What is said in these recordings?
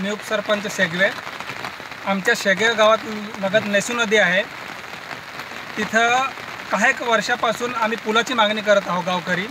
मी उपसरपंच शेगवे। आमच्या शेगवे गावात लगत नेसू नदी आहे। तिथं काही एक वर्षापासून आम्ही पुलाची मागणी करत आहोत गावकरी।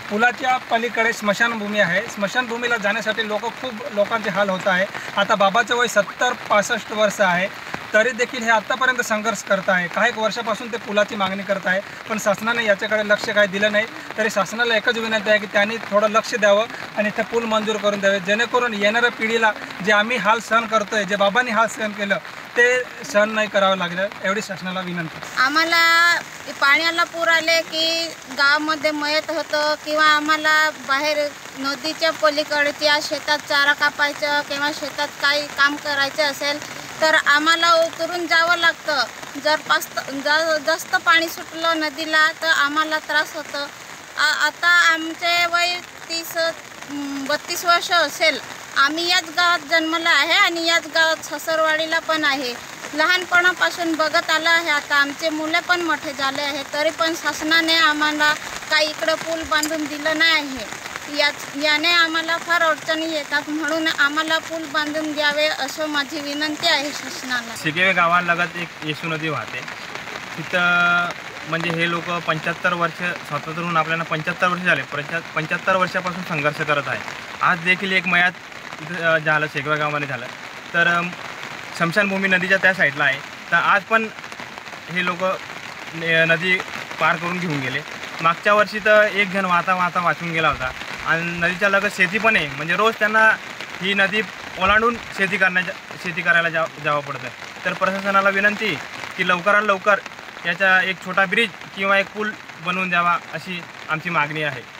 पुलाच्या पलीकडे स्मशानभूमी आहे। स्मशानभूमीला जाण्यासाठी खूप लोकांचे हाल होत आहे। आता बाबाचं वय 70-65 वर्ष आहे, तरी देखील हे आत्तापर्यंत संघर्ष करत आहे। काही एक वर्षापासून ते पुलाची मागणी करत आहे, पण शासनाने याच्याकडे लक्ष काही दिलं नाही। तरी शासनाला एकच विनंती आहे की त्यांनी थोडं लक्ष द्यावं आणि ते पूल मंजूर करून द्यावे, जेणेकरून येणाऱ्या पिढीला जे आम्ही हाल सहन करतोय, जे बाबांनी हाल सहन केलं, ते सहन नाही करावं लागलं। एवढी शासनाला विनंती। आम्हाला पाण्याला पूर आले की गावामध्ये मयत होतं किंवा आम्हाला बाहेर नदीच्या पलीकडच्या शेतात चारा कापायचं किंवा शेतात काही काम करायचं असेल तर आम्हाला उतरून जावं लागतं। जर जास्त पाणी सुटलं नदीला तर आम्हाला त्रास होतं। आता आमचे वय 30-32 वर्ष असेल। आम्ही याच गावात जन्मला आहे आणि याच गावात सासरवाडीला पण आहे। लहानपणापासून बघत आलं आहे। आता आमचे मुले पण मोठे झाले आहे, तरी पण शासनाने आम्हाला काही इकडं पूल बांधून दिलं नाही आहे। याने आम्हाला फार अडचणी येतात, म्हणून आम्हाला पूल बांधून द्यावे असं माझी विनंती आहे शासनाला। शेगवे गावालगत एक येसू नदी वाहते। तिथं म्हणजे हे लोक 75 वर्ष स्वातंत्र्य होऊन आपल्याला 75 वर्ष झाले। 75 वर्षापासून संघर्ष करत आहे। आज देखील एक मयात इथं झालं, शेगवे गावामध्ये झालं। तर स्मशानभूमी नदीच्या त्या साईडला आहे। तर आज पण हे लोक नदी पार करून घेऊन गेले। मागच्या वर्षी तर एक जण वाहता वाचून गेला होता आणि नदीच्या लगत शेती पण आहे, म्हणजे रोज त्यांना ही नदी ओलांडून शेती करायला जावं पडतं। तर प्रशासनाला विनंती की लवकरात लवकर याचा एक छोटा ब्रिज किंवा एक पूल बनवून द्यावा अशी आमची मागणी आहे।